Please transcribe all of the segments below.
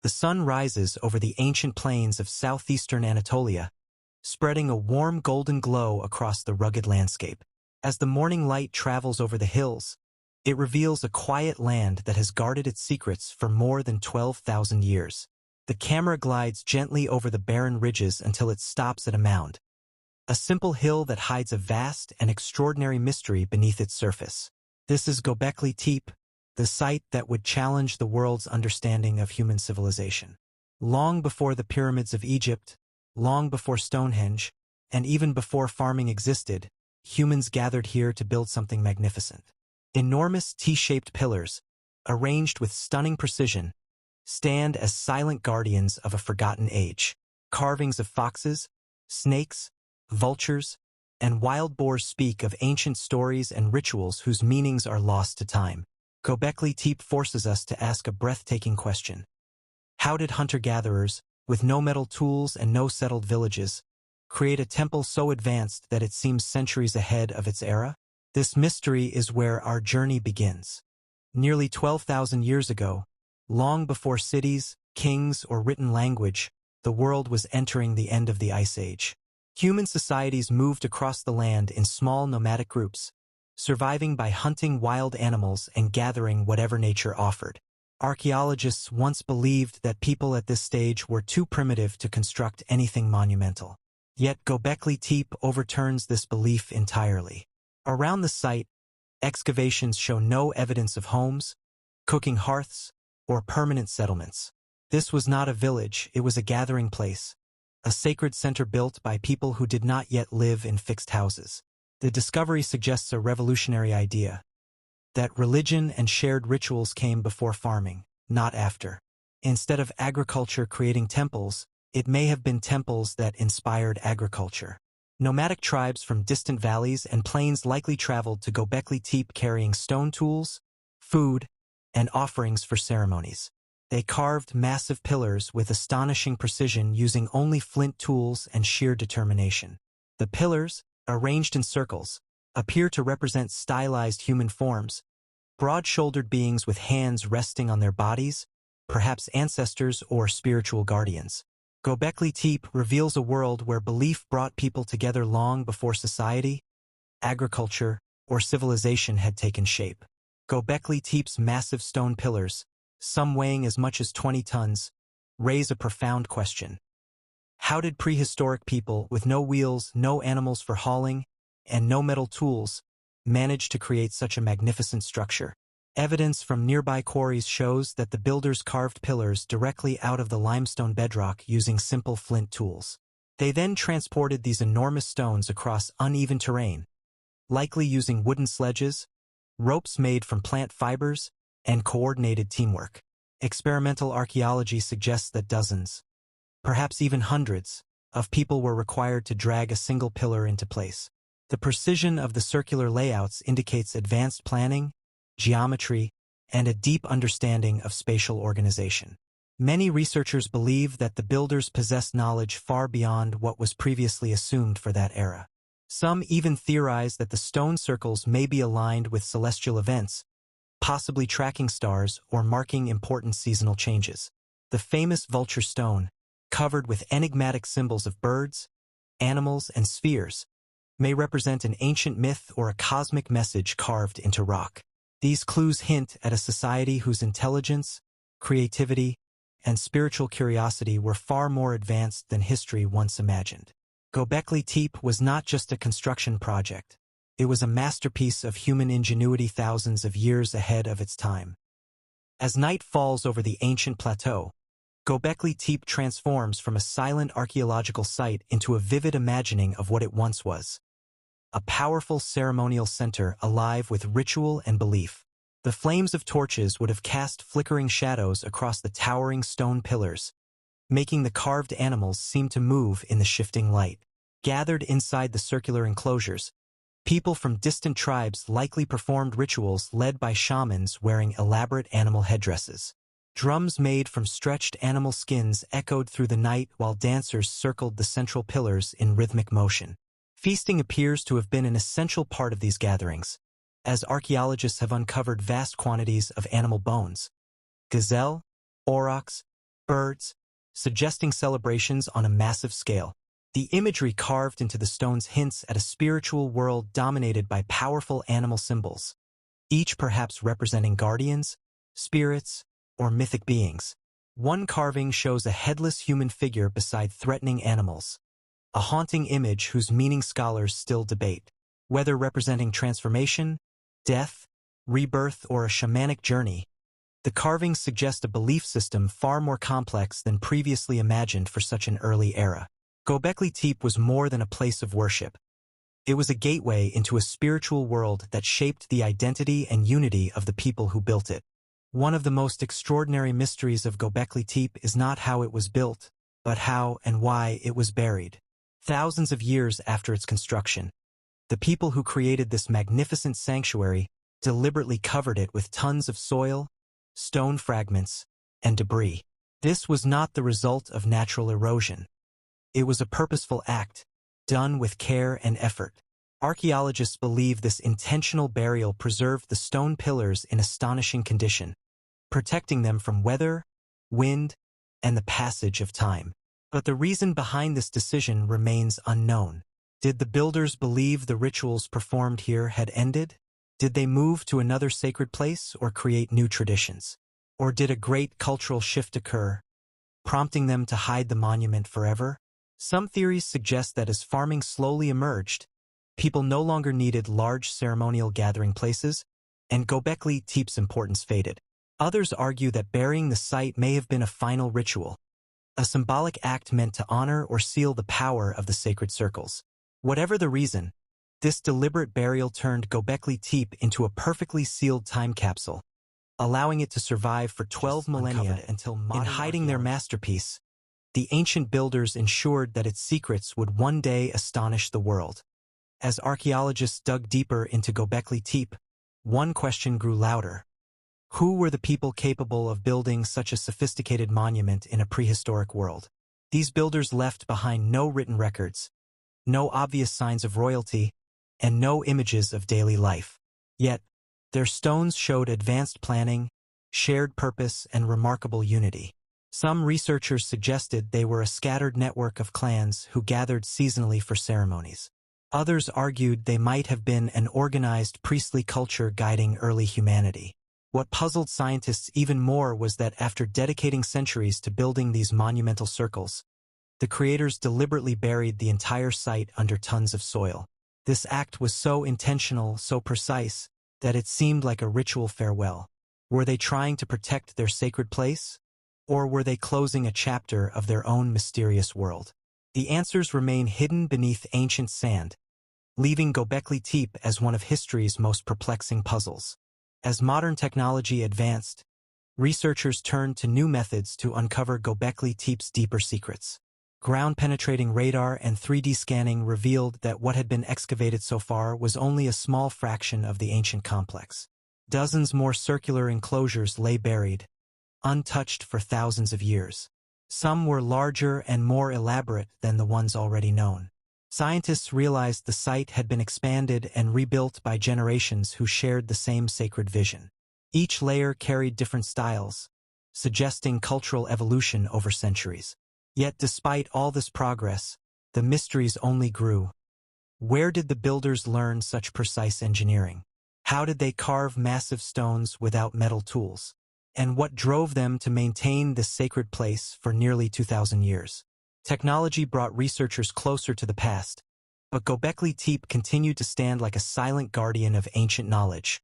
The sun rises over the ancient plains of southeastern Anatolia, spreading a warm golden glow across the rugged landscape. As the morning light travels over the hills, it reveals a quiet land that has guarded its secrets for more than 12,000 years. The camera glides gently over the barren ridges until it stops at a mound, a simple hill that hides a vast and extraordinary mystery beneath its surface. This is Göbekli Tepe, the site that would challenge the world's understanding of human civilization. Long before the pyramids of Egypt, long before Stonehenge, and even before farming existed, humans gathered here to build something magnificent. Enormous T-shaped pillars, arranged with stunning precision, stand as silent guardians of a forgotten age. Carvings of foxes, snakes, vultures, and wild boars speak of ancient stories and rituals whose meanings are lost to time. Göbekli Tepe forces us to ask a breathtaking question. How did hunter-gatherers, with no metal tools and no settled villages, create a temple so advanced that it seems centuries ahead of its era? This mystery is where our journey begins. Nearly 12,000 years ago, long before cities, kings, or written language, the world was entering the end of the Ice Age. Human societies moved across the land in small nomadic groups, surviving by hunting wild animals and gathering whatever nature offered. Archaeologists once believed that people at this stage were too primitive to construct anything monumental. Yet Göbekli Tepe overturns this belief entirely. Around the site, excavations show no evidence of homes, cooking hearths, or permanent settlements. This was not a village, it was a gathering place, a sacred center built by people who did not yet live in fixed houses. The discovery suggests a revolutionary idea, that religion and shared rituals came before farming, not after. Instead of agriculture creating temples, it may have been temples that inspired agriculture. Nomadic tribes from distant valleys and plains likely traveled to Göbekli Tepe carrying stone tools, food, and offerings for ceremonies. They carved massive pillars with astonishing precision using only flint tools and sheer determination. The pillars, arranged in circles, appear to represent stylized human forms, broad-shouldered beings with hands resting on their bodies, perhaps ancestors or spiritual guardians. Göbekli Tepe reveals a world where belief brought people together long before society, agriculture, or civilization had taken shape. Göbekli Tepe's massive stone pillars, some weighing as much as 20 tons, raise a profound question. How did prehistoric people with no wheels, no animals for hauling, and no metal tools manage to create such a magnificent structure? Evidence from nearby quarries shows that the builders carved pillars directly out of the limestone bedrock using simple flint tools. They then transported these enormous stones across uneven terrain, likely using wooden sledges, ropes made from plant fibers, and coordinated teamwork. Experimental archaeology suggests that dozens, perhaps even hundreds, of people were required to drag a single pillar into place. The precision of the circular layouts indicates advanced planning, geometry, and a deep understanding of spatial organization. Many researchers believe that the builders possessed knowledge far beyond what was previously assumed for that era. Some even theorize that the stone circles may be aligned with celestial events, possibly tracking stars or marking important seasonal changes. The famous vulture stone, covered with enigmatic symbols of birds, animals, and spheres, may represent an ancient myth or a cosmic message carved into rock. These clues hint at a society whose intelligence, creativity, and spiritual curiosity were far more advanced than history once imagined. Göbekli Tepe was not just a construction project. It was a masterpiece of human ingenuity thousands of years ahead of its time. As night falls over the ancient plateau, Göbekli Tepe transforms from a silent archaeological site into a vivid imagining of what it once was. A powerful ceremonial center alive with ritual and belief. The flames of torches would have cast flickering shadows across the towering stone pillars, making the carved animals seem to move in the shifting light. Gathered inside the circular enclosures, people from distant tribes likely performed rituals led by shamans wearing elaborate animal headdresses. Drums made from stretched animal skins echoed through the night while dancers circled the central pillars in rhythmic motion. Feasting appears to have been an essential part of these gatherings, as archaeologists have uncovered vast quantities of animal bones. Gazelle, aurochs, birds, suggesting celebrations on a massive scale. The imagery carved into the stones hints at a spiritual world dominated by powerful animal symbols, each perhaps representing guardians, spirits, or mythic beings. One carving shows a headless human figure beside threatening animals, a haunting image whose meaning scholars still debate. Whether representing transformation, death, rebirth, or a shamanic journey, the carvings suggest a belief system far more complex than previously imagined for such an early era. Göbekli Tepe was more than a place of worship. It was a gateway into a spiritual world that shaped the identity and unity of the people who built it. One of the most extraordinary mysteries of Göbekli Tepe is not how it was built, but how and why it was buried. Thousands of years after its construction, the people who created this magnificent sanctuary deliberately covered it with tons of soil, stone fragments, and debris. This was not the result of natural erosion. It was a purposeful act, done with care and effort. Archaeologists believe this intentional burial preserved the stone pillars in astonishing condition, protecting them from weather, wind, and the passage of time. But the reason behind this decision remains unknown. Did the builders believe the rituals performed here had ended? Did they move to another sacred place or create new traditions? Or did a great cultural shift occur, prompting them to hide the monument forever? Some theories suggest that as farming slowly emerged, people no longer needed large ceremonial gathering places, and Göbekli Tepe's importance faded. Others argue that burying the site may have been a final ritual, a symbolic act meant to honor or seal the power of the sacred circles. Whatever the reason, this deliberate burial turned Göbekli Tepe into a perfectly sealed time capsule, allowing it to survive for 12 millennia until modern. In hiding their masterpiece, the ancient builders ensured that its secrets would one day astonish the world. As archaeologists dug deeper into Göbekli Tepe, one question grew louder. Who were the people capable of building such a sophisticated monument in a prehistoric world? These builders left behind no written records, no obvious signs of royalty, and no images of daily life. Yet, their stones showed advanced planning, shared purpose, and remarkable unity. Some researchers suggested they were a scattered network of clans who gathered seasonally for ceremonies. Others argued they might have been an organized priestly culture guiding early humanity. What puzzled scientists even more was that after dedicating centuries to building these monumental circles, the creators deliberately buried the entire site under tons of soil. This act was so intentional, so precise, that it seemed like a ritual farewell. Were they trying to protect their sacred place? Or were they closing a chapter of their own mysterious world? The answers remain hidden beneath ancient sand, leaving Göbekli Tepe as one of history's most perplexing puzzles. As modern technology advanced, researchers turned to new methods to uncover Göbekli Tepe's deeper secrets. Ground-penetrating radar and 3D scanning revealed that what had been excavated so far was only a small fraction of the ancient complex. Dozens more circular enclosures lay buried, untouched for thousands of years. Some were larger and more elaborate than the ones already known. Scientists realized the site had been expanded and rebuilt by generations who shared the same sacred vision. Each layer carried different styles, suggesting cultural evolution over centuries. Yet despite all this progress, the mysteries only grew. Where did the builders learn such precise engineering? How did they carve massive stones without metal tools? And what drove them to maintain this sacred place for nearly 2,000 years? Technology brought researchers closer to the past, but Göbekli Tepe continued to stand like a silent guardian of ancient knowledge,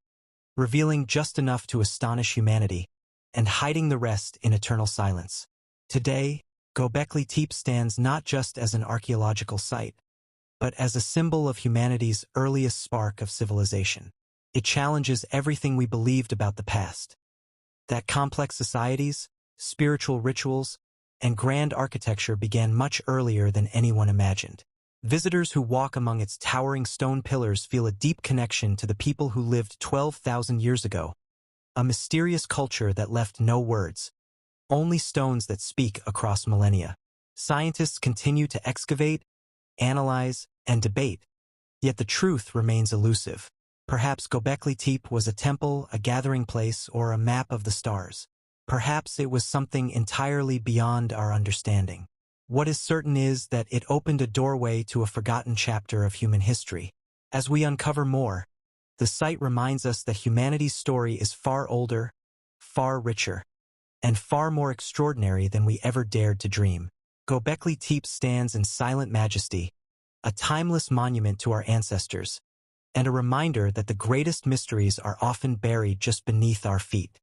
revealing just enough to astonish humanity and hiding the rest in eternal silence. Today, Göbekli Tepe stands not just as an archaeological site, but as a symbol of humanity's earliest spark of civilization. It challenges everything we believed about the past. That complex societies, spiritual rituals, and grand architecture began much earlier than anyone imagined. Visitors who walk among its towering stone pillars feel a deep connection to the people who lived 12,000 years ago, a mysterious culture that left no words, only stones that speak across millennia. Scientists continue to excavate, analyze, and debate, yet the truth remains elusive. Perhaps Göbekli Tepe was a temple, a gathering place, or a map of the stars. Perhaps it was something entirely beyond our understanding. What is certain is that it opened a doorway to a forgotten chapter of human history. As we uncover more, the site reminds us that humanity's story is far older, far richer, and far more extraordinary than we ever dared to dream. Göbekli Tepe stands in silent majesty, a timeless monument to our ancestors, and a reminder that the greatest mysteries are often buried just beneath our feet.